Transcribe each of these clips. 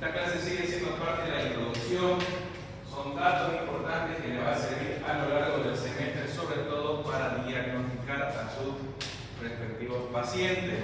Esta clase sigue siendo parte de la introducción, son datos importantes que le va a servir a lo largo del semestre, sobre todo para diagnosticar a sus respectivos pacientes.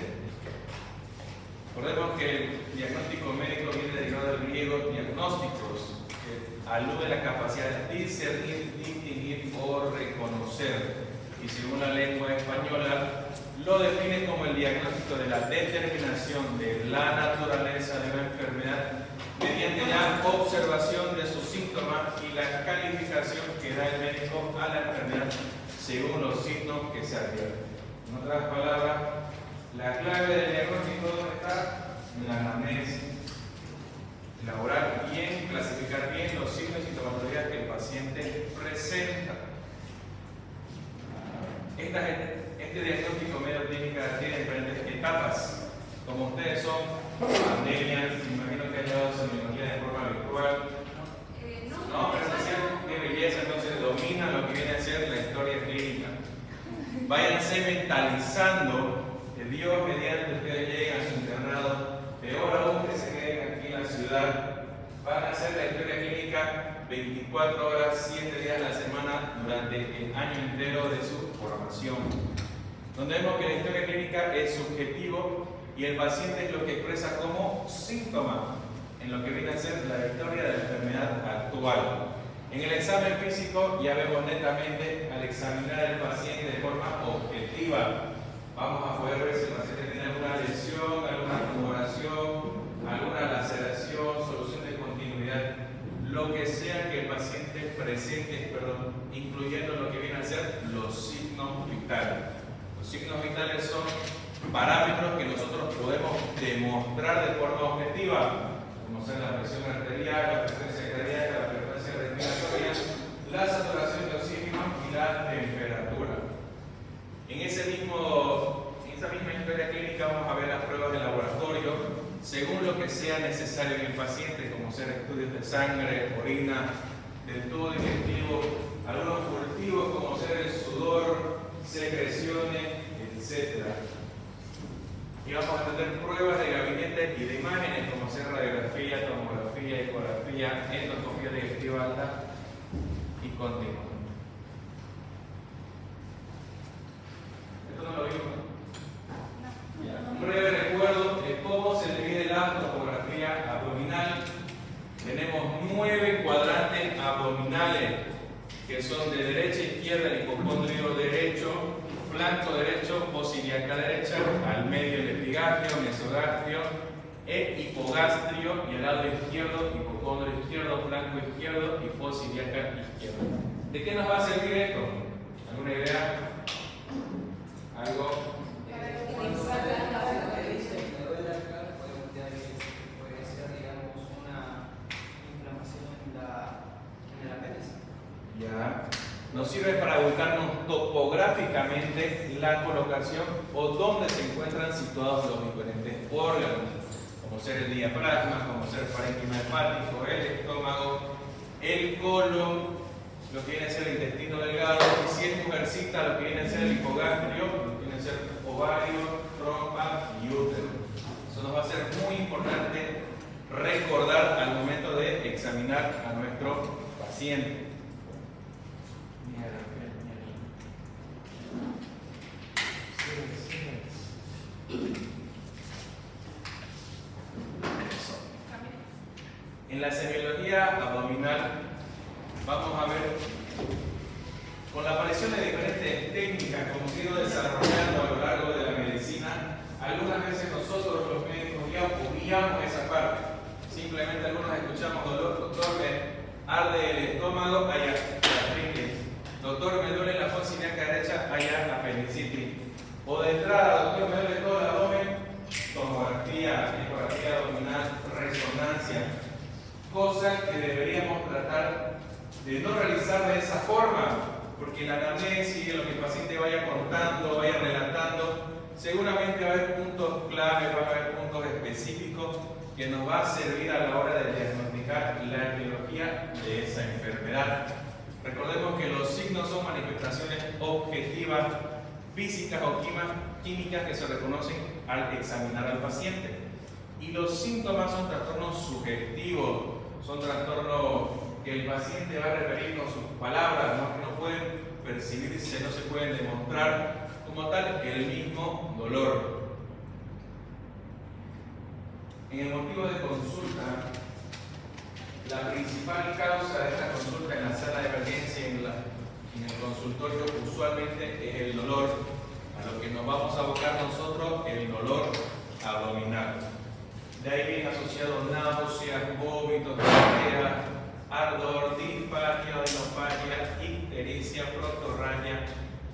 Recordemos que el diagnóstico médico viene derivado del griego diagnósticos, que alude a la capacidad de discernir, distinguir o reconocer. Y según la lengua española, lo define como el diagnóstico de la determinación de la naturaleza de una enfermedad mediante la observación de sus síntomas y la calificación que da el médico a la enfermedad según los signos que se advierten. En otras palabras, la clave del diagnóstico está en la anamnesis. Elaborar bien, clasificar bien los signos y sintomatologías que el paciente presenta. Este diagnóstico medio clínica tiene diferentes etapas. Como ustedes son pandemias, me imagino que han llevado semiología de forma virtual. No, presencial, qué belleza, entonces dominan lo que viene a ser la historia clínica. Váyanse mentalizando que Dios mediante ustedes lleguen a su internado, peor aún que se queden aquí en la ciudad, van a hacer la historia clínica 24 horas, 7 días a la semana durante el año entero de su formación. Donde vemos que la historia clínica es subjetivo y el paciente es lo que expresa como síntoma en lo que viene a ser la historia de la enfermedad actual. En el examen físico ya vemos netamente al examinar al paciente de forma objetiva. Vamos a poder ver si el paciente tiene alguna lesión, alguna tumoración, alguna laceración, solución de continuidad, lo que sea que el paciente presente, incluyendo lo que viene a ser los signos vitales. Los signos vitales son parámetros que nosotros podemos demostrar de forma objetiva, como son la presión arterial, la frecuencia cardíaca, la frecuencia respiratoria, la saturación de oxígeno y la temperatura. En esa misma historia clínica vamos a ver las pruebas de laboratorio según lo que sea necesario en el paciente, como ser estudios de sangre, orina, del tubo digestivo, algunos cultivos como ser el sudor, secreciones, etc. Y vamos a tener pruebas de gabinete y de imágenes como ser radiografía, tomografía, ecografía, endoscopía digestiva alta y continua. ¿Esto no lo vimos? Un breve recuerdo de cómo se divide la topografía abdominal. Tenemos 9 cuadrantes abdominales que son de derecha a izquierda el hipocondrio derecho, flanco derecho, fosa ilíaca derecha, al medio el epigastrio, mesogastrio e hipogastrio, y al lado izquierdo hipocondrio izquierdo, flanco izquierdo y fosa ilíaca izquierda. ¿De qué nos va a servir esto? ¿Alguna idea? ¿Algo? Ya. Nos sirve para ubicarnos topográficamente la colocación o dónde se encuentran situados los diferentes órganos, como ser el diafragma, como ser el parénquima hepático, el estómago, el colon, lo que viene a ser el intestino delgado, y si es mujercita, lo que viene a ser el hipogastrio, lo que viene a ser ovario, trompa y útero. Eso nos va a ser muy importante recordar al momento de examinar a nuestro paciente. En la semiología abdominal vamos a ver, con la aparición de diferentes técnicas como se ha ido desarrollando a lo largo de la medicina, algunas veces nosotros los médicos ya obviamos esa parte. Simplemente algunos escuchamos dolor, doctor, me arde el estómago, allá gastritis. Doctor, me duele la fosa ilíaca derecha, allá apendicitis. O de entrada, doctor, me duele todo el abdomen, tomografía, ecografía abdominal, resonancia. Cosas que deberíamos tratar de no realizar de esa forma, porque la anamnesis, lo que el paciente vaya contando, vaya relatando, seguramente va a haber puntos clave, va a haber puntos específicos que nos va a servir a la hora de diagnosticar la etiología de esa enfermedad. Recordemos que los signos son manifestaciones objetivas, físicas o químicas que se reconocen al examinar al paciente. Y los síntomas son trastornos sugestivos, son trastornos que el paciente va a referir con sus palabras, ¿no? Que no pueden percibirse, no se pueden demostrar como tal el mismo dolor. En el motivo de consulta, la principal causa de esta consulta en la sala de emergencia en el consultorio usualmente es el dolor. A lo que nos vamos a abocar nosotros, el dolor abdominal. De ahí viene asociado náuseas, vómitos, diarrea, ardor, disfagia, odinofagia, ictericia, protorragia,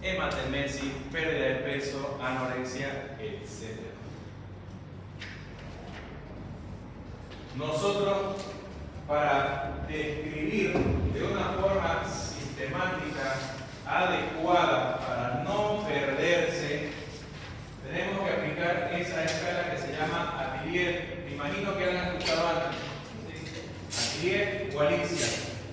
hematemesis, pérdida de peso, anorexia, etc. Nosotros, para describir de una forma sistemática, adecuada, para no perderse, tenemos que aplicar esa escala que se llama Atelier. Me imagino que han escuchado antes. Atelier o Alicia,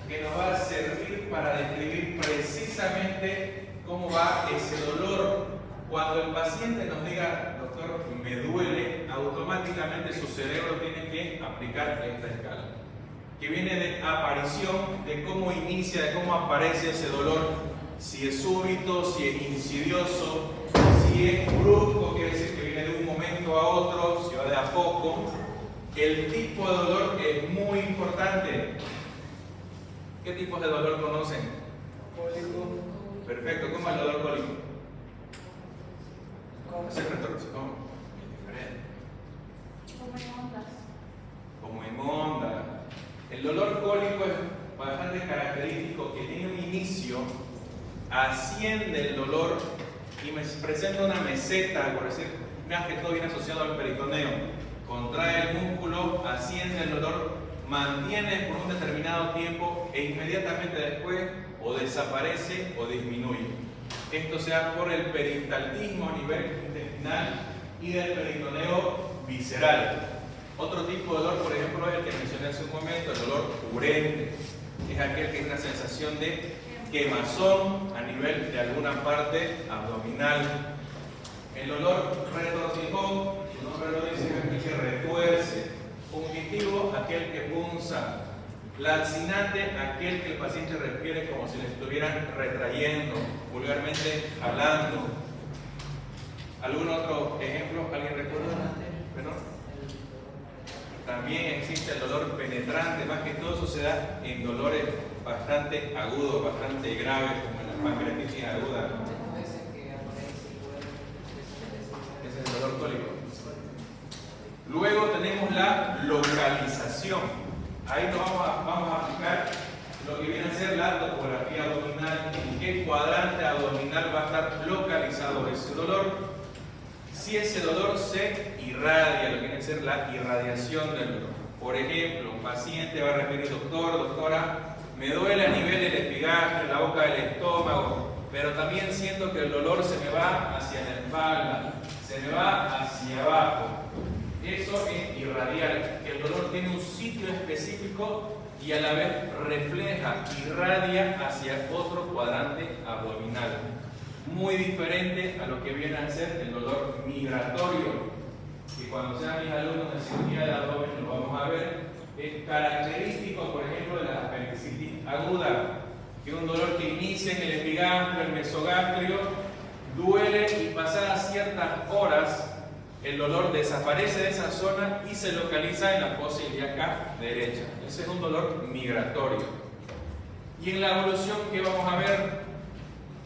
que nos va a servir para describir precisamente cómo va ese dolor. Cuando el paciente nos diga, doctor, me duele, automáticamente su cerebro tiene que aplicar esta escala, que viene de aparición, de cómo inicia, de cómo aparece ese dolor, si es súbito, si es insidioso, si es brusco, quiere decir que viene de un momento a otro, si va de a poco. El tipo de dolor es muy importante. ¿Qué tipos de dolor conocen? Cólico. Perfecto, ¿cómo es el dolor cólico? Ese retorno, diferente. Como en onda. El dolor cólico es bastante característico, que tiene un inicio, asciende el dolor y me presenta una meseta, por decir, más que todo viene asociado al peritoneo. Contrae el músculo, asciende el dolor, mantiene por un determinado tiempo e inmediatamente después o desaparece o disminuye. Esto se da por el peristaltismo a nivel intestinal y del peritoneo visceral. Otro tipo de dolor, por ejemplo, es el que mencioné hace un momento, el dolor urente. Es aquel que es una sensación de quemazón a nivel de alguna parte abdominal. El dolor retortijón, su nombre lo dice, es aquel que retuerce. Punitivo, aquel que punza. Lancinante, aquel que el paciente refiere como si le estuvieran retrayendo, vulgarmente hablando. ¿Algún otro ejemplo? ¿Alguien recuerda? ¿Bueno? También existe el dolor penetrante, más que todo eso se da en dolores bastante agudos, bastante graves, como en la pancreatitis aguda. Ese es el dolor cólico. Luego tenemos la localización. Ahí nos vamos a aplicar lo que viene a ser la topografía abdominal, en qué cuadrante abdominal va a estar localizado ese dolor. Si ese dolor se irradia, lo que viene a ser la irradiación del dolor. Por ejemplo, un paciente va a referir, doctora, me duele a nivel del epigastrio, la boca del estómago, pero también siento que el dolor se me va hacia la espalda, se me va hacia abajo. Eso es irradiar, que el dolor tiene un sitio específico y a la vez refleja, irradia hacia otro cuadrante abdominal. Muy diferente a lo que viene a ser el dolor migratorio, que cuando sean mis alumnos de cirugía de abdomen lo vamos a ver. Es característico, por ejemplo, de la apendicitis aguda, que es un dolor que inicia en el epigastrio, el mesogastrio, duele y pasadas ciertas horas el dolor desaparece de esa zona y se localiza en la fosa ilíaca derecha. Ese es un dolor migratorio. Y en la evolución que vamos a ver,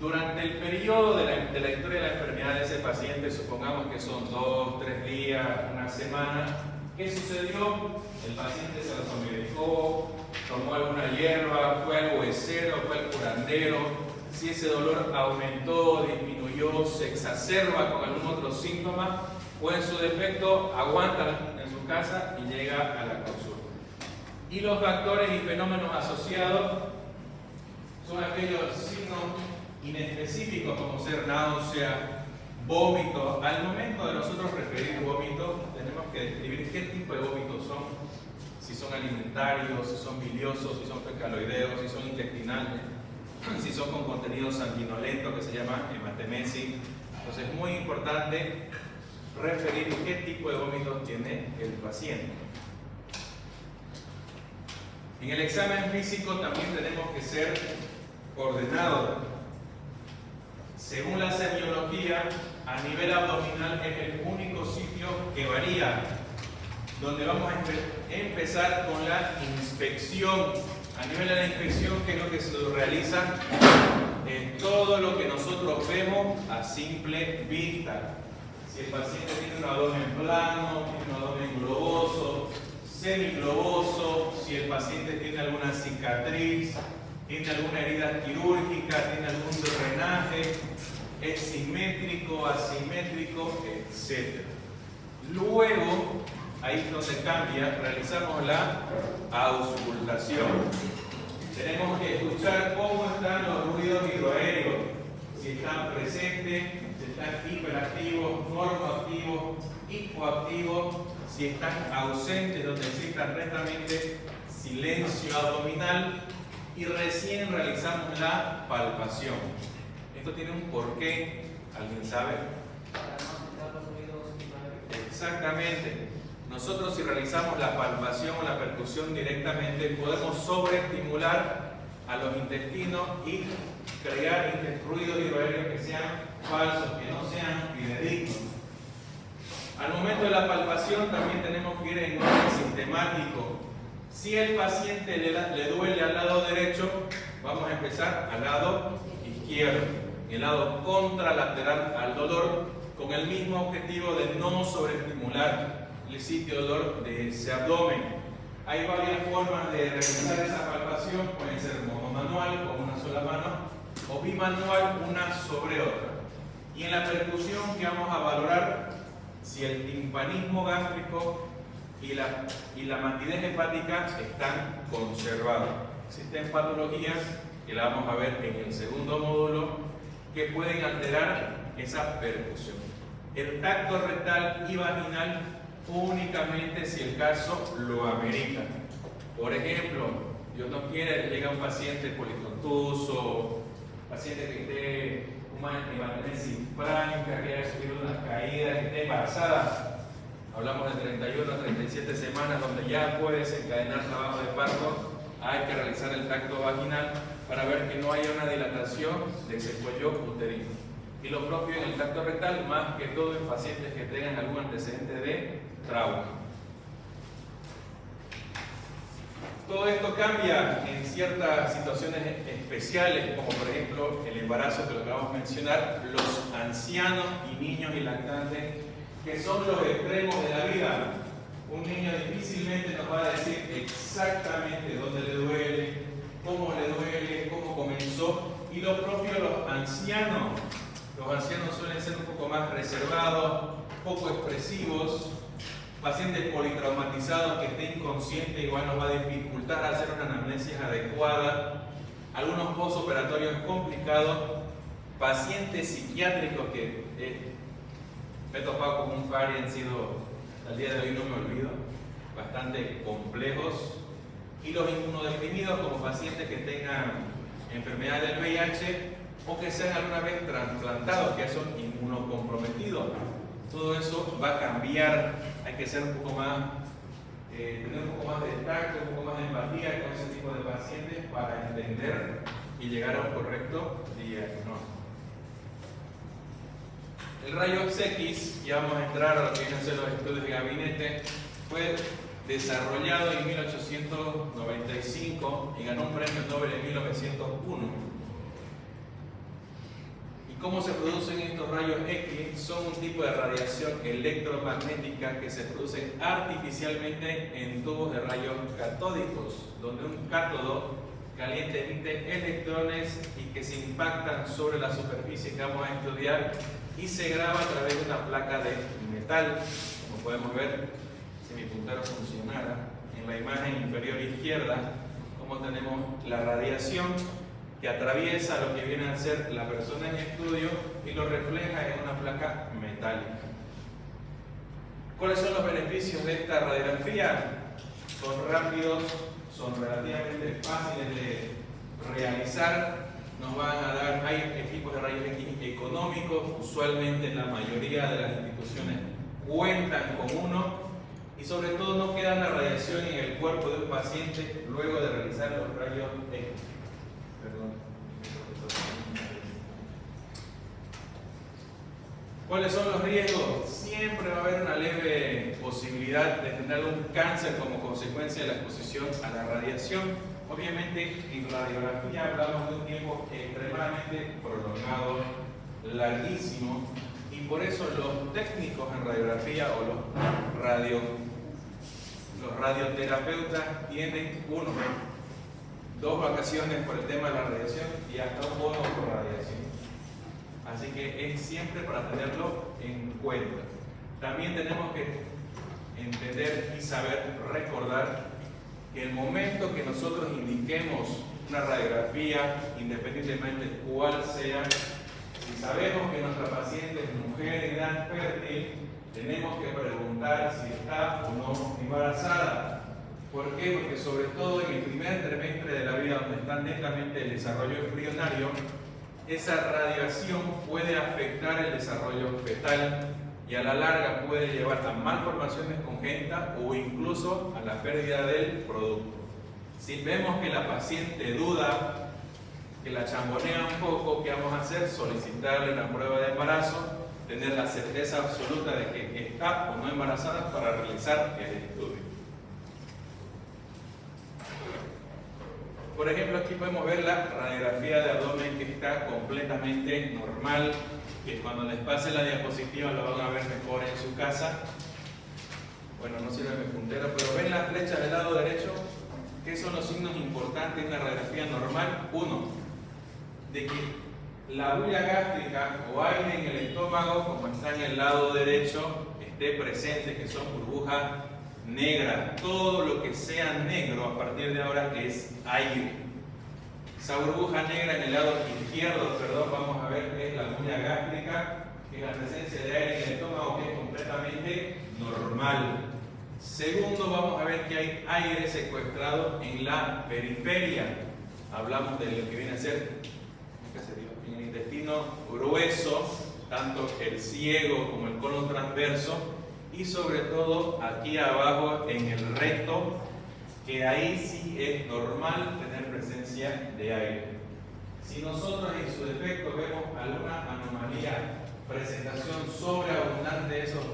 durante el periodo de la historia de la enfermedad de ese paciente, supongamos que son 2, 3 días, una semana, ¿qué sucedió? El paciente se automedicó, tomó alguna hierba, fue al huesero, fue al curandero. Si ese dolor aumentó, disminuyó, se exacerba con algún otro síntoma, o en su defecto aguanta en su casa y llega a la consulta. Y los factores y fenómenos asociados son aquellos signos inespecíficos como ser náusea, vómito. Al momento de nosotros referir vómito, tenemos que describir qué tipo de vómitos son, si son alimentarios, si son biliosos, si son fecaloideos, si son intestinales, si son con contenido sanguinolento que se llama hematemesis. Entonces es muy importante referir qué tipo de vómitos tiene el paciente. En el examen físico también tenemos que ser ordenados. Según la semiología, a nivel abdominal es el único sitio que varía, donde vamos a empezar con la inspección. A nivel de la inspección, ¿qué es lo que se realiza? Todo lo que nosotros vemos a simple vista. Si el paciente tiene un abdomen plano, tiene un abdomen globoso, semigloboso, si el paciente tiene alguna cicatriz, tiene alguna herida quirúrgica, tiene algún drenaje, es simétrico, asimétrico, etc. Luego, ahí es donde cambia, realizamos la auscultación. Tenemos que escuchar cómo están los ruidos hidroaéreos, si están presentes, si están hiperactivos, normoactivos, hipoactivos, si están ausentes, donde exista netamente silencio abdominal, y recién realizamos la palpación. Esto tiene un porqué, ¿alguien sabe? Exactamente. Nosotros, si realizamos la palpación o la percusión directamente, podemos sobreestimular a los intestinos y crear ruidos hidroaéreos que sean falsos, que no sean fidedignos. Al momento de la palpación también tenemos que ir en orden sistemático. Si el paciente le duele al lado derecho, vamos a empezar al lado izquierdo, el lado contralateral al dolor, con el mismo objetivo de no sobreestimular el sitio de dolor de ese abdomen. Hay varias formas de realizar esa palpación, pueden ser monomanual con una sola mano o bimanual, una sobre otra. Y en la percusión, que vamos a valorar si el timpanismo gástrico y la matidez hepática están conservados. Existen patologías que la vamos a ver en el segundo módulo que pueden alterar esa percusión. El tacto rectal y vaginal únicamente si el caso lo amerita. Por ejemplo, Dios no quiere, llega un paciente policontuso, paciente que esté una hematemesis franca, que haya sufrido una caída, que esté embarazada. Hablamos de 31 a 37 semanas, donde ya puede desencadenar trabajo de parto. Hay que realizar el tacto vaginal para ver que no haya una dilatación de ese cuello uterino. Y lo propio en el tacto rectal, más que todo en pacientes que tengan algún antecedente de trauma. Todo esto cambia en ciertas situaciones especiales, como por ejemplo el embarazo, que lo acabamos de mencionar, los ancianos y niños y lactantes, que son los extremos de la vida. Un niño difícilmente nos va a decir exactamente dónde le duele, cómo comenzó, y lo propio los ancianos. Los ancianos suelen ser un poco más reservados, poco expresivos. Pacientes politraumatizados que estén inconscientes igual nos va a dificultar hacer una anamnesis adecuada. Algunos postoperatorios complicados. Pacientes psiquiátricos que me he topado con un par y han sido, al día de hoy no me olvido, bastante complejos. Y los inmunodeprimidos como pacientes que tengan enfermedad del VIH o que sean alguna vez trasplantados, que son inmunocomprometidos. Todo eso va a cambiar, hay que ser un poco más, tener un poco más de tacto, un poco más de empatía con ese tipo de pacientes para entender y llegar a un correcto diagnóstico. El rayos X, ya vamos a entrar a lo que vienen a ser los estudios de gabinete, fue desarrollado en 1895 y ganó un premio Nobel en 1901. ¿Cómo se producen estos rayos X? Son un tipo de radiación electromagnética que se produce artificialmente en tubos de rayos catódicos, donde un cátodo caliente emite electrones y que se impactan sobre la superficie que vamos a estudiar y se graba a través de una placa de metal. Como podemos ver, si mi puntero funcionara, en la imagen inferior izquierda, como tenemos la radiación que atraviesa lo que viene a ser la persona en estudio y lo refleja en una placa metálica. ¿Cuáles son los beneficios de esta radiografía? Son rápidos, son relativamente fáciles de realizar, nos van a dar, hay equipos de rayos X económicos, usualmente en la mayoría de las instituciones cuentan con uno y sobre todo no queda una radiación en el cuerpo de un paciente luego de realizar los rayos X. ¿Cuáles son los riesgos? Siempre va a haber una leve posibilidad de tener un cáncer como consecuencia de la exposición a la radiación. Obviamente en radiografía hablamos de un tiempo extremadamente prolongado, larguísimo, y por eso los técnicos en radiografía o los radioterapeutas tienen dos vacaciones por el tema de la radiación y hasta un bono por radiación. Así que es siempre para tenerlo en cuenta. También tenemos que entender y saber recordar que el momento que nosotros indiquemos una radiografía, independientemente de cuál sea, si sabemos que nuestra paciente es mujer en edad fértil, tenemos que preguntar si está o no embarazada. ¿Por qué? Porque sobre todo en el primer trimestre de la vida, donde está netamente el desarrollo embrionario, esa radiación puede afectar el desarrollo fetal y a la larga puede llevar a malformaciones congénitas o incluso a la pérdida del producto. Si vemos que la paciente duda, que la chambonea un poco, ¿qué vamos a hacer? Solicitarle una prueba de embarazo, tener la certeza absoluta de que está o no embarazada para realizar el estudio. Por ejemplo, aquí podemos ver la radiografía de abdomen que está completamente normal, que cuando les pase la diapositiva lo van a ver mejor en su casa. Bueno, no sirve mi puntero, pero ven la flecha del lado derecho. ¿Qué son los signos importantes en una radiografía normal? Uno, de que la bulla gástrica o aire en el estómago, como está en el lado derecho, esté presente, que son burbujas negras. Todo lo que sea negro a partir de ahora es aire. Esa burbuja negra en el lado izquierdo, vamos a ver que es la bulla gástrica, que es la presencia de aire en el estómago, que es completamente normal. Segundo, vamos a ver que hay aire secuestrado en la periferia. Hablamos de lo que viene a ser en el intestino grueso, tanto el ciego como el colon transverso, y sobre todo aquí abajo en el recto, que ahí sí es normal tener presencia de aire. Si nosotros en su defecto vemos alguna anomalía, presentación sobreabundante de esos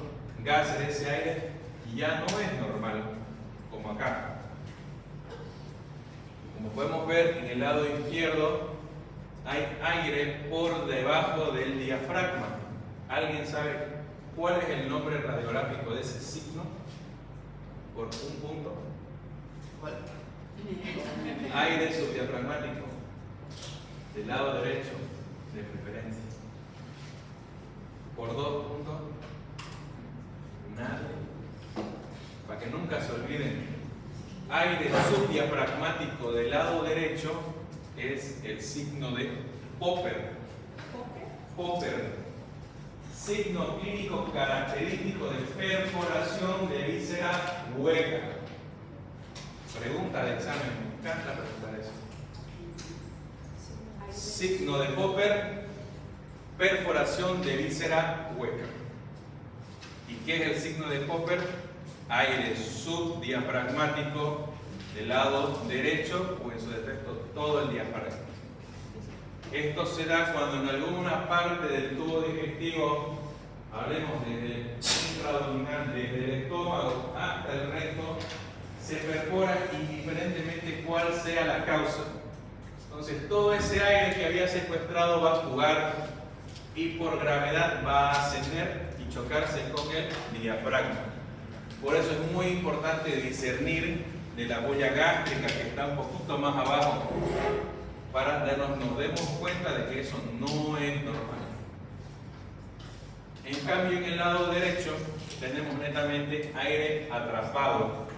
gases de ese aire, ya no es normal, como acá. Como podemos ver en el lado izquierdo, hay aire por debajo del diafragma. ¿Alguien sabe cuál es el nombre radiográfico de ese signo? Por un punto. ¿Cuál? Aire subdiafragmático, del lado derecho, de preferencia. Por 2 puntos, nada. Para que nunca se olviden, aire subdiafragmático del lado derecho es el signo de Popper. Popper. Signo clínico característico de perforación de víscera hueca. Pregunta de examen, me encanta preguntar eso. Signo de Popper, perforación de víscera hueca. ¿Y qué es el signo de Popper? Aire subdiafragmático del lado derecho o en su defecto todo el diafragma. Esto se da cuando en alguna parte del tubo digestivo, hablemos desde el intraabdominal, desde el estómago hasta el recto, se perfora indiferentemente cuál sea la causa. Entonces todo ese aire que había secuestrado va a fugar y por gravedad va a ascender y chocarse con el diafragma. Por eso es muy importante discernir de la boya gástrica que está un poquito más abajo, para nos demos cuenta de que eso no es normal. En cambio, en el lado derecho tenemos netamente aire atrapado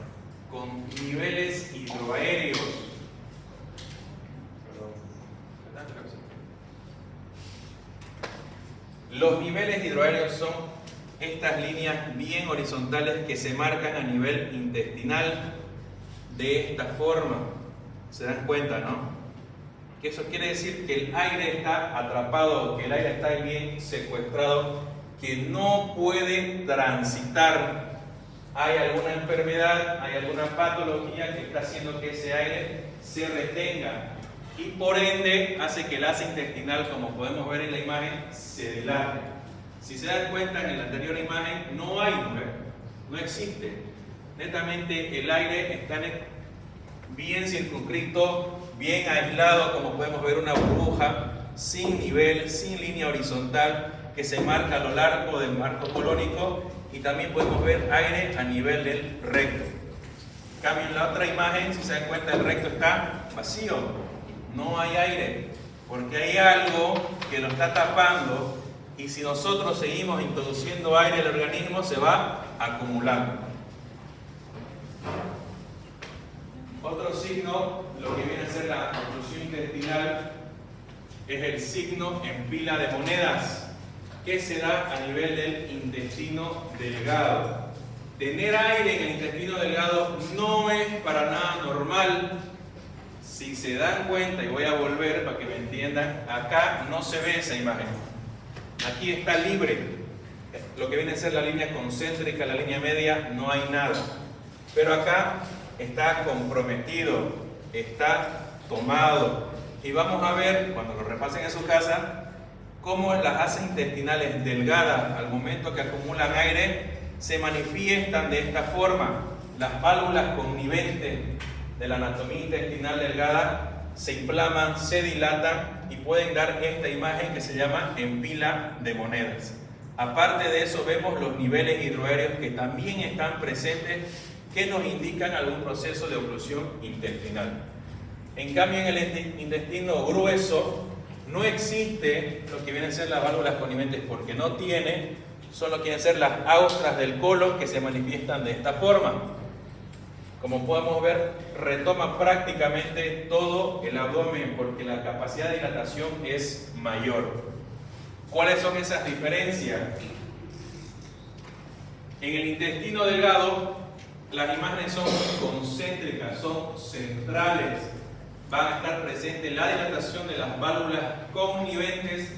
con niveles hidroaéreos. Los niveles hidroaéreos son estas líneas bien horizontales que se marcan a nivel intestinal de esta forma. ¿Se dan cuenta, no? Que eso quiere decir que el aire está atrapado, que el aire está bien secuestrado que no puede transitar. Hay alguna enfermedad, hay alguna patología que está haciendo que ese aire se retenga y por ende hace que el asa intestinal, como podemos ver en la imagen, se dilate. Si se dan cuenta, en la anterior imagen no hay, no existe. Netamente el aire está bien circunscrito, bien aislado, como podemos ver una burbuja, sin nivel, sin línea horizontal que se marca a lo largo del marco colónico, y también podemos ver aire a nivel del recto. En cambio, en la otra imagen, si se dan cuenta, el recto está vacío, no hay aire, porque hay algo que lo está tapando, y si nosotros seguimos introduciendo aire al organismo, se va acumulando. Otro signo, lo que viene a ser la oclusión intestinal, es el signo en pila de monedas, que se da a nivel del intestino delgado. Tener aire en el intestino delgado no es para nada normal. Si se dan cuenta, y voy a volver para que me entiendan, acá no se ve esa imagen. Aquí está libre. Lo que viene a ser la línea concéntrica, la línea media, no hay nada. Pero acá está comprometido, está tomado. Y vamos a ver, cuando lo repasen en su casa, cómo las asas intestinales delgadas, al momento que acumulan aire, se manifiestan de esta forma. Las válvulas conniventes de la anatomía intestinal delgada se inflaman, se dilatan y pueden dar esta imagen que se llama en pila de monedas. Aparte de eso, vemos los niveles hidroaéreos que también están presentes, que nos indican algún proceso de oclusión intestinal. En cambio, en el intestino grueso no existe lo que vienen a ser las válvulas conniventes, porque no tiene, solo quieren ser las austras del colon que se manifiestan de esta forma. Como podemos ver, retoma prácticamente todo el abdomen porque la capacidad de dilatación es mayor. ¿Cuáles son esas diferencias? En el intestino delgado, las imágenes son concéntricas, son centrales. Van a estar presentes la dilatación de las válvulas conniventes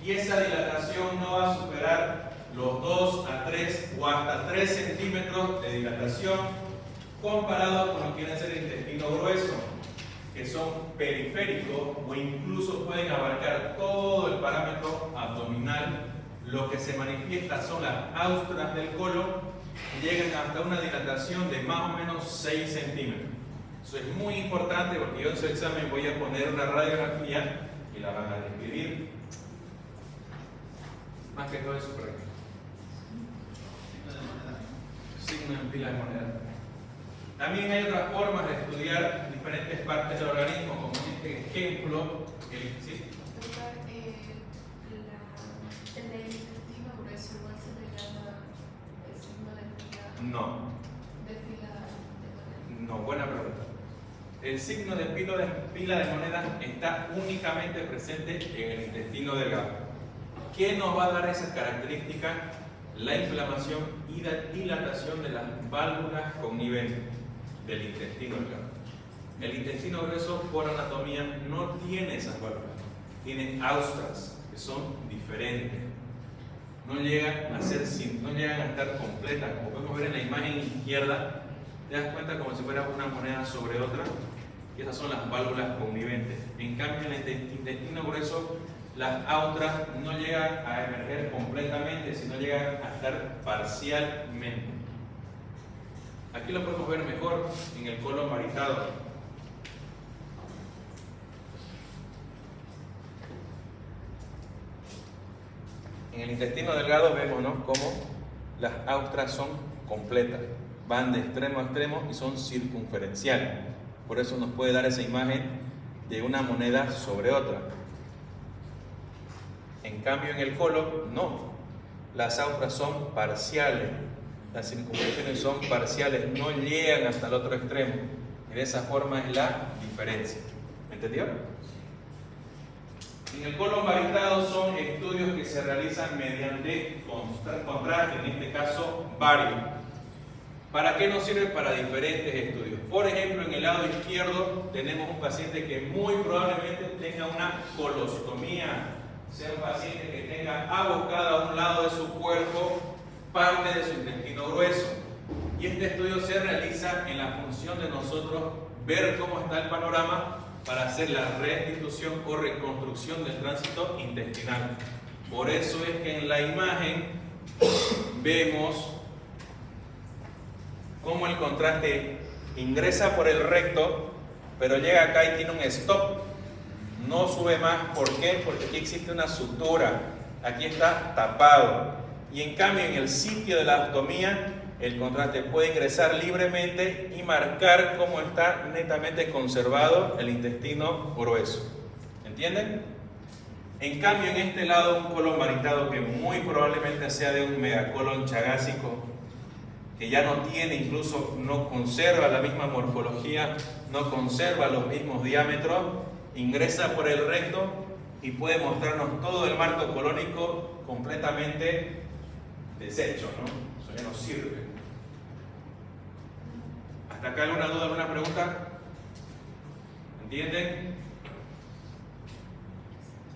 y esa dilatación no va a superar los 2 a 3 o hasta 3 centímetros de dilatación, comparado con lo que viene a ser el intestino grueso, que son periféricos o incluso pueden abarcar todo el parámetro abdominal. Lo que se manifiesta son las austras del colon y llegan hasta una dilatación de más o menos 6 centímetros. Eso es muy importante porque yo en su examen voy a poner una radiografía y la van a describir. Más que todo eso por aquí. Signo en pila de moneda. También hay otras formas de estudiar diferentes partes del organismo, como en este ejemplo. ¿Sí? ¿En el intestino grueso igual se le llama el signo de pila? No. ¿De pila de moneda? No, buena pregunta. El signo de pila de monedas está únicamente presente en el intestino delgado. ¿Qué nos va a dar esa característica? La inflamación y la dilatación de las válvulas conniventes del intestino delgado. El intestino grueso, por anatomía, no tiene esas válvulas, tiene austras que son diferentes. No llegan a estar completas. Como podemos ver en la imagen izquierda, te das cuenta como si fuera una moneda sobre otra. Y esas son las válvulas conniventes. En cambio, en el intestino grueso, las austras no llegan a emerger completamente, sino llegan a estar parcialmente. Aquí lo podemos ver mejor en el colon maritado. En el intestino delgado vemos, ¿no?, cómo las austras son completas, van de extremo a extremo y son circunferenciales. Por eso nos puede dar esa imagen de una moneda sobre otra. En cambio, en el colon, no. Las austras son parciales, las circunferencias son parciales, no llegan hasta el otro extremo. Y de esa forma es la diferencia. ¿Me entendió? En el colon maritado son estudios que se realizan mediante contraste, en este caso bario. ¿Para qué nos sirve? Para diferentes estudios. Por ejemplo, en el lado izquierdo tenemos un paciente que muy probablemente tenga una colostomía. sea un paciente que tenga abocada a un lado de su cuerpo parte de su intestino grueso. Y este estudio se realiza en la función de nosotros ver cómo está el panorama para hacer la restitución o reconstrucción del tránsito intestinal. Por eso es que en la imagen vemos cómo el contraste ingresa por el recto, pero llega acá y tiene un stop. No sube más. ¿Por qué? Porque aquí existe una sutura. Aquí está tapado. Y en cambio, en el sitio de la ostomía, el contraste puede ingresar libremente y marcar cómo está netamente conservado el intestino grueso. ¿Entienden? En cambio, en este lado, un colon varitado que muy probablemente sea de un megacolon chagásico, que ya no tiene, incluso no conserva la misma morfología, no conserva los mismos diámetros, ingresa por el recto y puede mostrarnos todo el marco colónico completamente deshecho, ¿no? Eso ya no sirve. ¿Hasta acá alguna duda, alguna pregunta? ¿Entienden?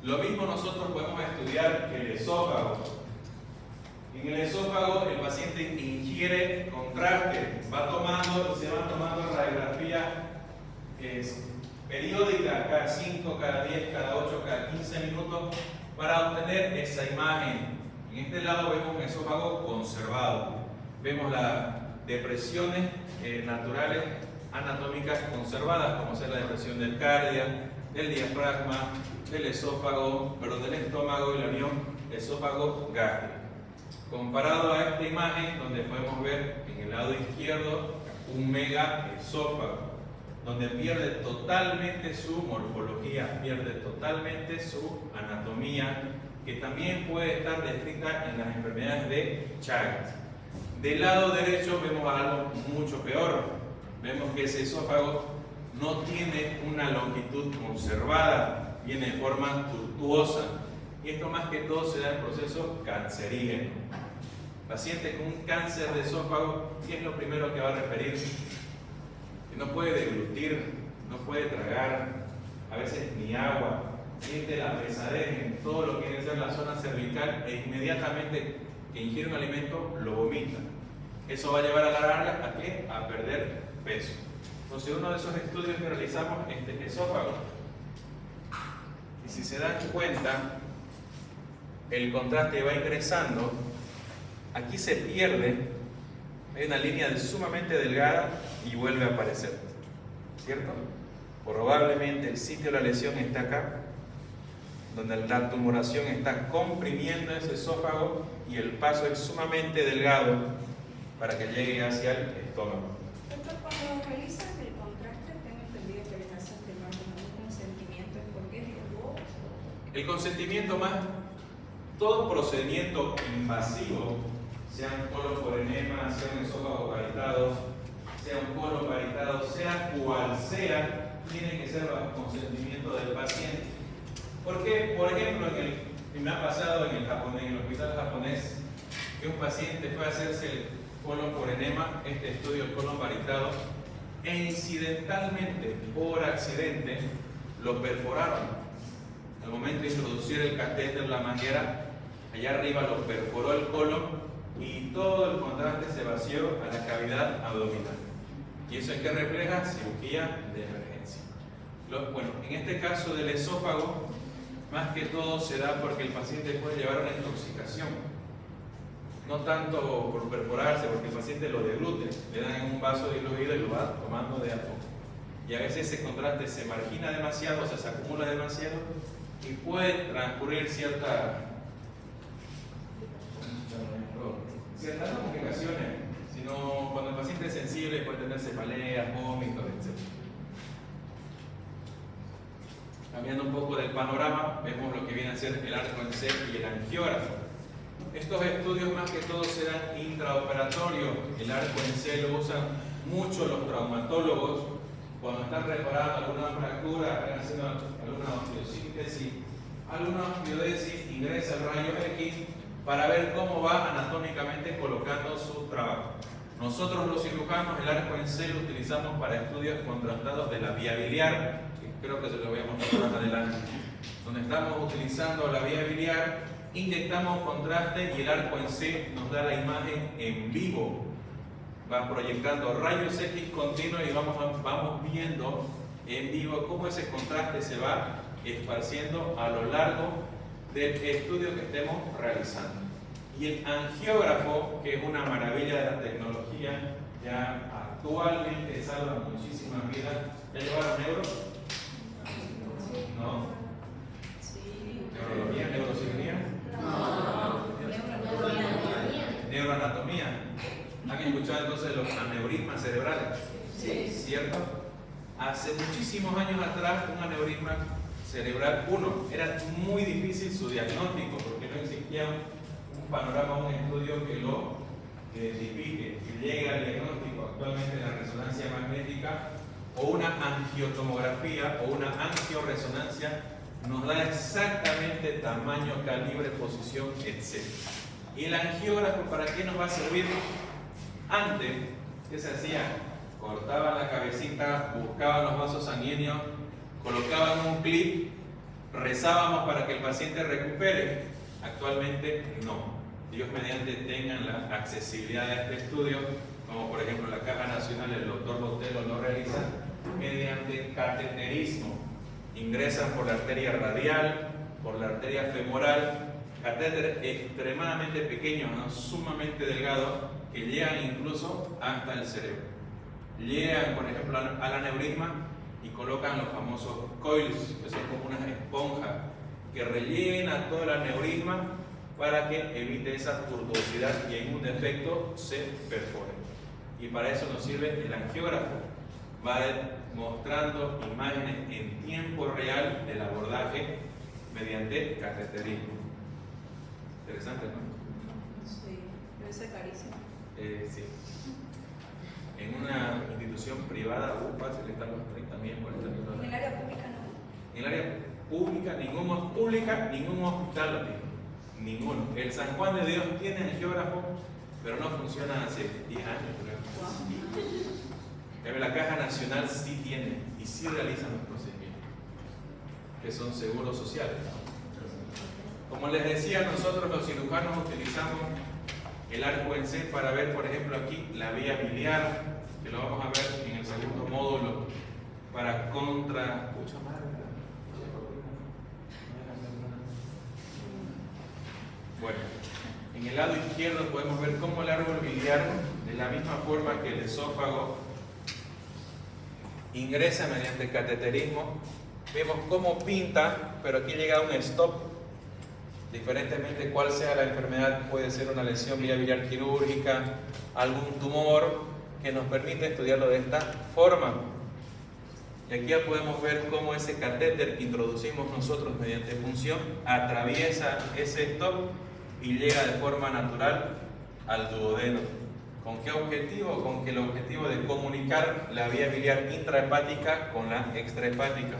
Lo mismo nosotros podemos estudiar el esófago. En el esófago el paciente ingiere contraste, va tomando y se van tomando radiografía periódica, cada 5, cada 10, cada 8, cada 15 minutos para obtener esa imagen. En este lado vemos un esófago conservado, vemos las depresiones naturales anatómicas conservadas, como ser la depresión del cardio, del diafragma, del esófago, perdón, del estómago y la unión esófago-gástrico. Comparado a esta imagen, donde podemos ver en el lado izquierdo un mega esófago, donde pierde totalmente su morfología, pierde totalmente su anatomía, que también puede estar descrita en las enfermedades de Chagas. Del lado derecho vemos algo mucho peor. Vemos que ese esófago no tiene una longitud conservada, viene de forma tortuosa. Y esto más que todo se da en proceso cancerígeno. Paciente con un cáncer de esófago, ¿qué es lo primero que va a referir? Que no puede deglutir, no puede tragar, a veces ni agua, siente la pesadez en todo lo que viene a ser la zona cervical e inmediatamente que ingiere un alimento lo vomita. Eso va a llevar a la larga ¿a qué? A perder peso. Entonces uno de esos estudios que realizamos es el esófago. Y si se dan cuenta, el contraste va ingresando, aquí se pierde, hay una línea sumamente delgada y vuelve a aparecer, ¿cierto? Probablemente el sitio de la lesión está acá, donde la tumoración está comprimiendo ese esófago y el paso es sumamente delgado para que llegue hacia el estómago. Doctor, cuando realizan el contraste, tengo entendido que les hacen firmar un consentimiento, ¿es porque es riesgoso? El consentimiento más, todo procedimiento invasivo, sea un colon por enema, sea un esófago varitado, sea un colon varitado, sea cual sea, tiene que ser bajo consentimiento del paciente. Porque, por ejemplo, me ha pasado en el hospital japonés, que un paciente fue a hacerse el colon por enema, este estudio del colon varitado, e incidentalmente, por accidente, lo perforaron. Al momento de introducir el catéter, la manguera, allá arriba lo perforó el colon y todo el contraste se vació a la cavidad abdominal. ¿Y eso es que refleja? Cirugía de emergencia. Bueno, en este caso del esófago, más que todo se da porque el paciente puede llevar una intoxicación. No tanto por perforarse, porque el paciente lo deglute, le dan en un vaso diluido y lo va tomando de a poco. Y a veces ese contraste se margina demasiado, o sea, se acumula demasiado y puede transcurrir ciertas complicaciones, sino cuando el paciente es sensible puede tener cefaleas, vómitos, etc. Cambiando un poco del panorama, vemos lo que viene a ser el arco en C y el angiógrafo. Estos estudios más que todo se dan intraoperatorios. El arco en C lo usan mucho los traumatólogos cuando están reparando alguna fractura, están haciendo alguna osteosíntesis, alguna osteodesis, ingresa el rayo X para ver cómo va anatómicamente colocando su trabajo. Nosotros los cirujanos el arco en C lo utilizamos para estudios contrastados de la vía biliar, que creo que se lo voy a mostrar más adelante. donde estamos utilizando la vía biliar, inyectamos contraste y el arco en C nos da la imagen en vivo. Va proyectando rayos X continuos y vamos viendo en vivo cómo ese contraste se va esparciendo a lo largo del estudio que estemos realizando. Y el angiógrafo, que es una maravilla de la tecnología, ya actualmente salva muchísimas vidas. ¿Ya llevaron neuro? ¿No? Sí. ¿Neurología? ¿Neurocirugía? Neuroanatomía. ¿Han escuchado entonces los aneurismas cerebrales? Sí. ¿Cierto? Hace muchísimos años atrás, un aneurisma cerebral, era muy difícil su diagnóstico porque no existía un panorama, un estudio que lo identifique, que llegue al diagnóstico. Actualmente la resonancia magnética o una angiotomografía o una angioresonancia nos da exactamente tamaño, calibre, posición, etc. ¿Y el angiógrafo para qué nos va a servir? Antes, ¿qué se hacía? Cortaban la cabecita, buscaban los vasos sanguíneos, colocaban un clip, rezábamos para que el paciente recupere. Actualmente no. Dios mediante tengan la accesibilidad a este estudio, como por ejemplo la Caja Nacional, el doctor Botelo lo realiza mediante cateterismo. Ingresan por la arteria radial, por la arteria femoral, catéter extremadamente pequeños, ¿no? Sumamente delgados, que llegan incluso hasta el cerebro. Llegan, por ejemplo, al aneurisma y colocan los famosos coils, que son como unas esponjas que rellenan todo el aneurisma para que evite esa tortuosidad y en un defecto se perfore. Y para eso nos sirve el angiógrafo. Va mostrando imágenes en tiempo real del abordaje mediante cateterismo. Interesante, ¿no? Sí, debe ser carísimo. Sí. En una institución privada, fácil están los 30.000, 40.000 En el dólares. área pública no. En el área pública, ningún hospital lo tiene. Ninguno. El San Juan de Dios tiene angiógrafo, pero no funciona hace 10 años, creo. Wow. La Caja Nacional sí tiene y sí realizan los procedimientos, que son seguros sociales. Como les decía, nosotros los cirujanos utilizamos el arco en C para ver, por ejemplo, aquí la vía biliar, que lo vamos a ver en el segundo módulo, para contra... Bueno, en el lado izquierdo podemos ver cómo el árbol biliar, de la misma forma que el esófago, ingresa mediante cateterismo. Vemos cómo pinta, pero aquí llega un stop. Diferentemente cuál sea la enfermedad, puede ser una lesión vía biliar quirúrgica, algún tumor, que nos permite estudiarlo de esta forma. Y aquí ya podemos ver cómo ese catéter que introducimos nosotros mediante punción atraviesa ese stop y llega de forma natural al duodeno. ¿Con qué objetivo? Con que el objetivo de comunicar la vía biliar intrahepática con la extrahepática.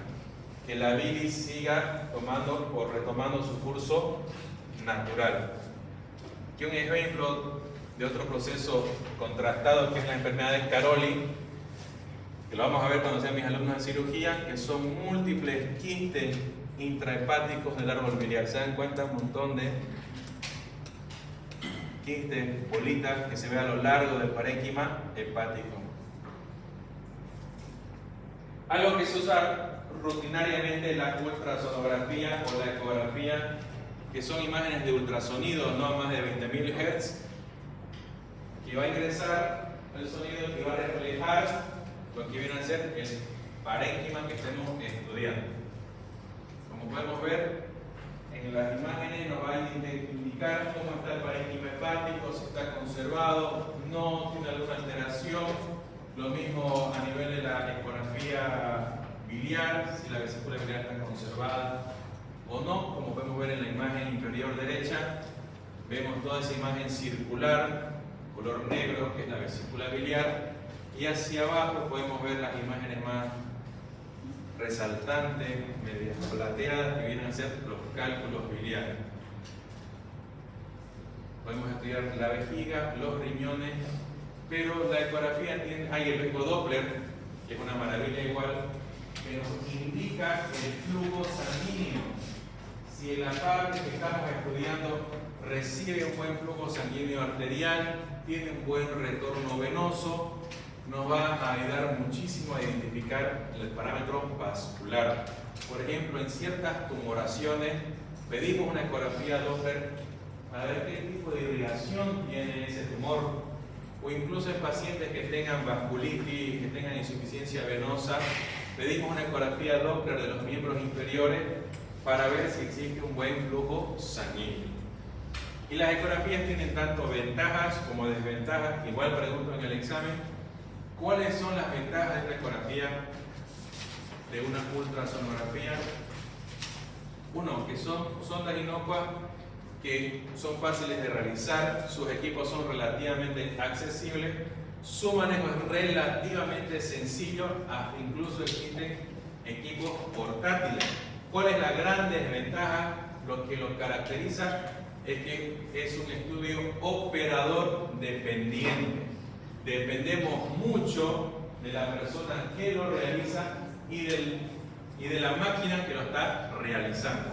Que la bilis siga tomando o retomando su curso natural. Aquí un ejemplo de otro proceso contrastado que es la enfermedad de Caroli, que lo vamos a ver cuando sean mis alumnos en cirugía, que son múltiples quistes intrahepáticos del árbol biliar. Se dan cuenta un montón de quistes, bolitas que se ve a lo largo del parénquima hepático. Algo que se usa rutinariamente la ultrasonografía o la ecografía, que son imágenes de ultrasonido no a más de 20.000 Hz, que va a ingresar el sonido que va a reflejar lo que viene a ser el parénquima que estemos estudiando. Como podemos ver en las imágenes, nos va a indicar cómo está el parénquima hepático, si está conservado, no tiene alguna alteración. Lo mismo a nivel de la ecografía biliar, si la vesícula biliar está conservada o no. Como podemos ver en la imagen inferior derecha, vemos toda esa imagen circular, color negro, que es la vesícula biliar, y hacia abajo podemos ver las imágenes más resaltantes, medias plateadas, que vienen a ser los cálculos biliares. Podemos estudiar la vejiga, los riñones, pero la ecografía tiene, hay el ecodoppler, que es una maravilla igual, que nos indica indica el flujo sanguíneo. Si en la parte que estamos estudiando recibe un buen flujo sanguíneo arterial, tiene un buen retorno venoso, nos va a ayudar muchísimo a identificar el parámetro vascular. Por ejemplo, en ciertas tumoraciones pedimos una ecografía Doppler para ver qué tipo de irrigación tiene ese tumor, o incluso en pacientes que tengan vasculitis, que tengan insuficiencia venosa, pedimos una ecografía Doppler de los miembros inferiores para ver si existe un buen flujo sanguíneo. Y las ecografías tienen tanto ventajas como desventajas. Igual pregunto en el examen, ¿cuáles son las ventajas de esta ecografía, de una ultrasonografía? Uno, que son sondas inocuas, que son fáciles de realizar, sus equipos son relativamente accesibles, su manejo es relativamente sencillo, hasta incluso existen equipos portátiles. ¿Cuál es la gran desventaja? Lo que lo caracteriza es que es un estudio operador dependiente. Dependemos mucho de la persona que lo realiza y de la máquina que lo está realizando.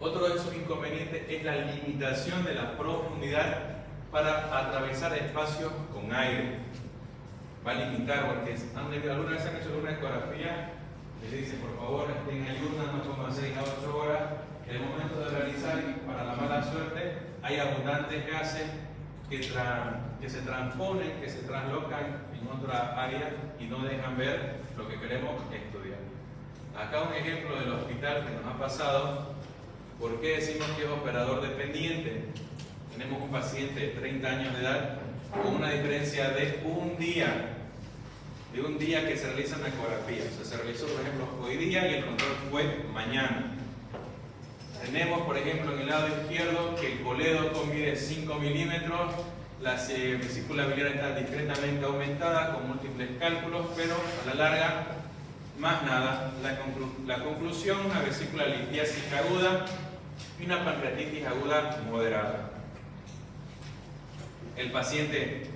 Otro de sus inconvenientes es la limitación de la profundidad para atravesar espacios con aire. Va a limitar, porque alguna vez han hecho una ecografía, les dice por favor estén en ayunas, no coman 6 a 8 horas. En el momento de realizar, para la mala suerte, hay abundantes gases que se transponen, que se translocan en otra área y no dejan ver lo que queremos estudiar. Acá un ejemplo del hospital que nos ha pasado. ¿Por qué decimos que es operador dependiente? Tenemos un paciente de 30 años de edad con una diferencia de un día que se realiza una ecografía. O sea, se realizó, por ejemplo, hoy día y el control fue mañana. Tenemos, por ejemplo, en el lado izquierdo que el colédoco mide 5 milímetros, la vesícula biliar está discretamente aumentada con múltiples cálculos, pero a la larga, más nada. La conclusión, una vesícula litiásica aguda y una pancreatitis aguda moderada. El paciente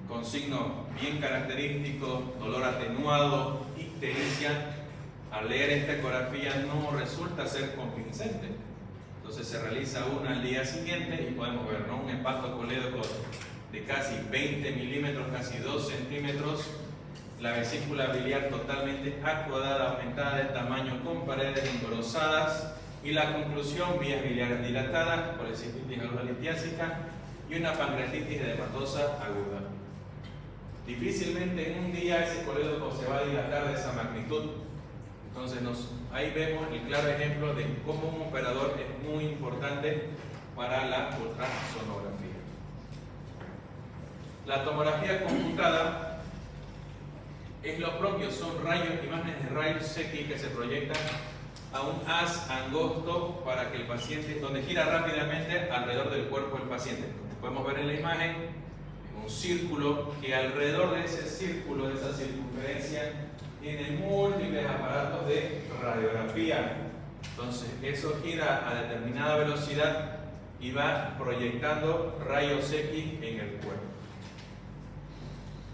con signos bien característicos, dolor atenuado, ictericia, al leer esta ecografía no resulta ser convincente. Entonces se realiza una al día siguiente y podemos ver, ¿no?, un hepatocolédoco de casi 20 milímetros, casi 2 centímetros, la vesícula biliar totalmente acuadada, aumentada de tamaño con paredes engrosadas, y la conclusión, vías biliares dilatadas, policistitis aguda litiásica y una pancreatitis edematosa aguda. Difícilmente en un día ese colédoco se va a dilatar de esa magnitud. Entonces ahí vemos el claro ejemplo de cómo un operador es muy importante para la ultrasonografía. La tomografía computada es lo propio, son imágenes de rayos X que se proyectan a un haz angosto para que el paciente, donde gira rápidamente alrededor del cuerpo del paciente. Podemos ver en la imagen un círculo que alrededor de ese círculo, de esa circunferencia, tiene múltiples aparatos de radiografía. Entonces eso gira a determinada velocidad y va proyectando rayos X en el cuerpo.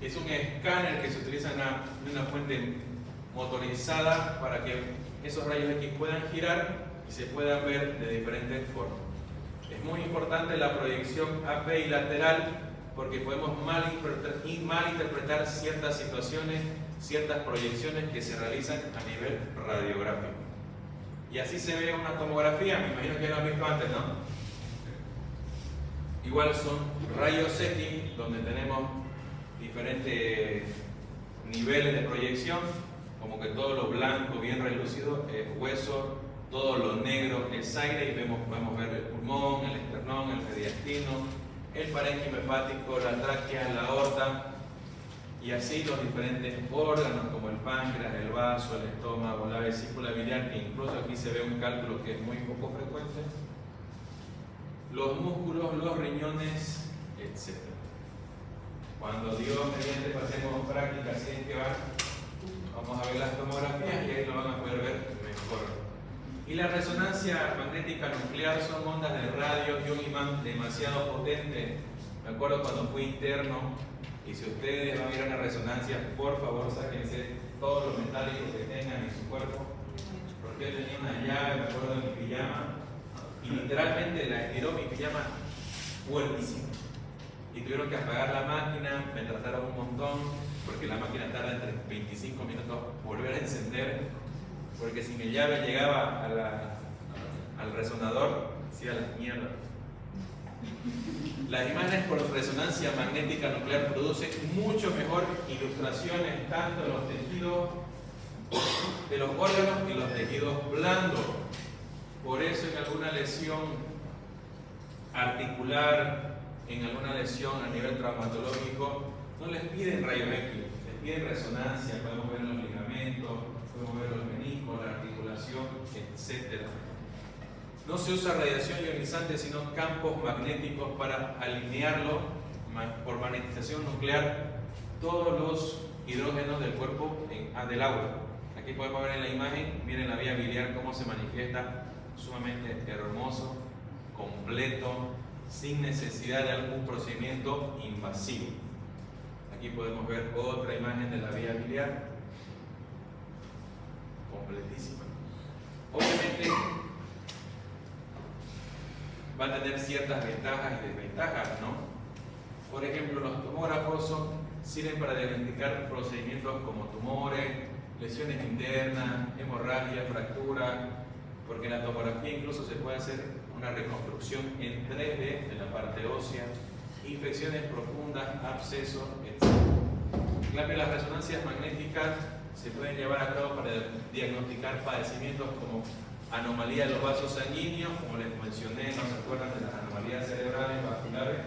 Es un escáner que se utiliza en una fuente motorizada para que esos rayos X puedan girar y se puedan ver de diferentes formas. Es muy importante la proyección AP y lateral porque podemos malinterpretar ciertas situaciones, ciertas proyecciones que se realizan a nivel radiográfico. Y así se ve una tomografía, me imagino que ya lo han visto antes, ¿no? Igual son rayos X donde tenemos diferentes niveles de proyección, como que todo lo blanco bien relucido es hueso, todo lo negro es aire y podemos ver el pulmón, el esternón, el mediastino, el parénquima hepático, la tráquea, la aorta y así los diferentes órganos como el páncreas, el vaso, el estómago, la vesícula biliar, que incluso aquí se ve un cálculo que es muy poco frecuente, los músculos, los riñones, etc. Cuando Dios mediante pasemos práctica, así es que vamos a ver las tomografías y ahí lo van a poder ver mejor. Y la resonancia magnética nuclear son ondas de radio y un imán demasiado potente. Me acuerdo cuando fui interno, y si ustedes van a ir a una resonancia, por favor sáquense todo lo metálico que tengan en su cuerpo. Porque yo tenía una llave, me acuerdo, de mi pijama, y literalmente la estiró mi pijama fuertísimo. Y tuvieron que apagar la máquina, me trataron un montón, porque la máquina tarda entre 25 minutos volver a encender, porque si mi llave llegaba al resonador, hacía la mierda. Las imágenes por resonancia magnética nuclear producen mucho mejor ilustraciones tanto de los tejidos de los órganos y los tejidos blandos. Por eso en alguna lesión articular, en alguna lesión a nivel traumatológico, no les piden rayos X, les piden resonancia. Podemos ver los ligamentos, podemos ver los meniscos, la articulación, etc. No se usa radiación ionizante, sino campos magnéticos para alinearlo por magnetización nuclear todos los hidrógenos del cuerpo del agua. Aquí podemos ver en la imagen, miren la vía biliar cómo se manifiesta, sumamente hermoso, completo, sin necesidad de algún procedimiento invasivo. Aquí podemos ver otra imagen de la vía biliar, completísima. Obviamente va a tener ciertas ventajas y desventajas, ¿no? Por ejemplo, los tomógrafos sirven para diagnosticar procedimientos como tumores, lesiones internas, hemorragia, fractura, porque en la tomografía incluso se puede hacer una reconstrucción en 3D de la parte ósea, infecciones profundas, abscesos, etc. En cambio, las resonancias magnéticas se pueden llevar a cabo para diagnosticar padecimientos como anomalía de los vasos sanguíneos, como les mencioné, ¿no se acuerdan de las anomalías cerebrales, vasculares?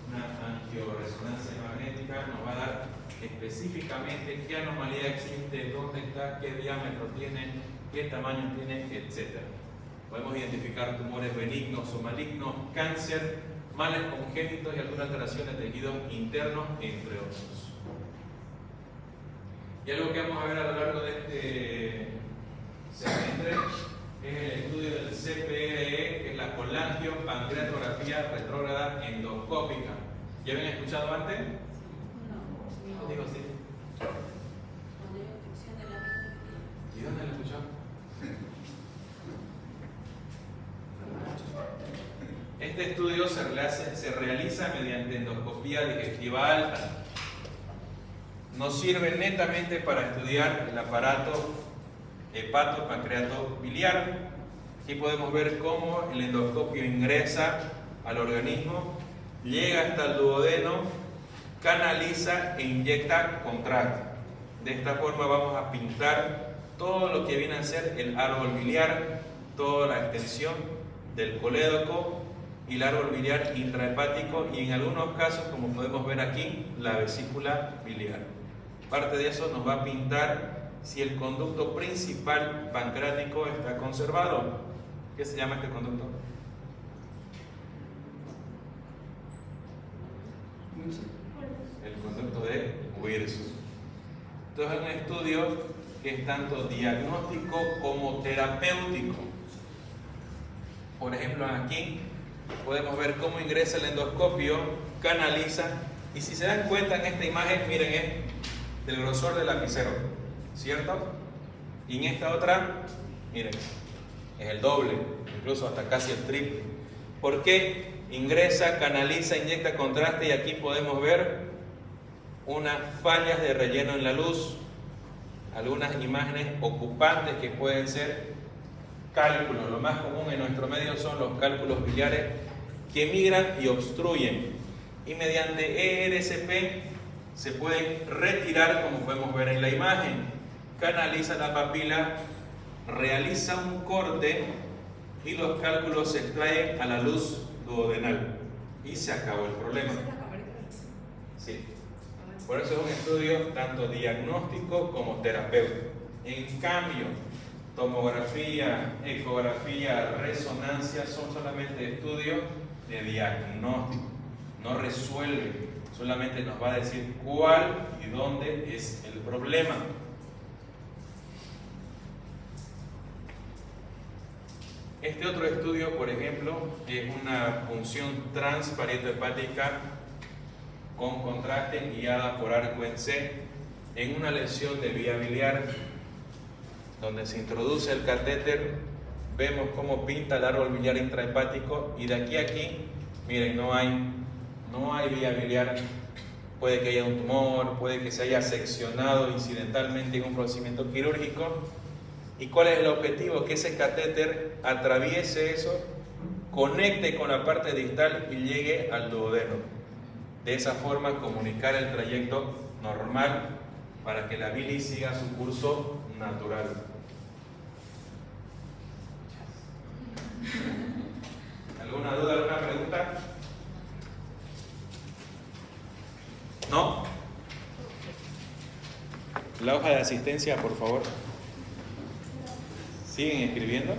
Una angioresonancia magnética nos va a dar específicamente qué anomalía existe, dónde está, qué diámetro tiene, qué tamaño tiene, etc. Podemos identificar tumores benignos o malignos, cáncer, males congénitos y alguna alteración de tejidos internos, entre otros. Y algo que vamos a ver a lo largo de este semestre es el estudio del CPRE, que es la colangiopancreatografía retrógrada endoscópica. ¿Ya habían escuchado antes? No. Digo sí. ¿Y dónde lo escuchó? Este estudio se realiza mediante endoscopía digestiva alta. Nos sirve netamente para estudiar el aparato hepato-pancreato-biliar. Aquí podemos ver cómo el endoscopio ingresa al organismo, llega hasta el duodeno, canaliza e inyecta contraste. De esta forma vamos a pintar todo lo que viene a ser el árbol biliar, toda la extensión del colédoco y el árbol biliar intrahepático, y en algunos casos, como podemos ver aquí, la vesícula biliar. Parte de eso nos va a pintar si el conducto principal pancreático está conservado. ¿Qué se llama este conducto? El conducto de Wilson. Entonces es un estudio que es tanto diagnóstico como terapéutico. Por ejemplo, aquí podemos ver cómo ingresa el endoscopio, canaliza, y si se dan cuenta en esta imagen, miren, es del grosor del lapicero, ¿cierto? Y en esta otra, miren, es el doble, incluso hasta casi el triple. ¿Por qué? Ingresa, canaliza, inyecta contraste, y aquí podemos ver unas fallas de relleno en la luz, algunas imágenes ocupantes que pueden ser cálculos. Lo más común en nuestro medio son los cálculos biliares que migran y obstruyen, y mediante ERCP se pueden retirar, como podemos ver en la imagen. Canaliza la papila, realiza un corte y los cálculos se extraen a la luz duodenal y se acabó el problema. Sí. Por eso es un estudio tanto diagnóstico como terapéutico. En cambio, tomografía, ecografía, resonancia son solamente estudios de diagnóstico. No resuelve, solamente nos va a decir cuál y dónde es el problema. Este otro estudio, por ejemplo, es una punción transparietohepática con contraste guiada por arco en C. en una lesión de vía biliar, donde se introduce el catéter, vemos cómo pinta el árbol biliar intrahepático y de aquí a aquí, miren, no hay vía biliar. Puede que haya un tumor, puede que se haya seccionado incidentalmente en un procedimiento quirúrgico. ¿Y cuál es el objetivo? Que ese catéter atraviese eso, conecte con la parte distal y llegue al duodeno. De esa forma comunicar el trayecto normal para que la bilis siga su curso natural. ¿Alguna duda, alguna pregunta? ¿No? La hoja de asistencia, por favor. ¿Siguen escribiendo?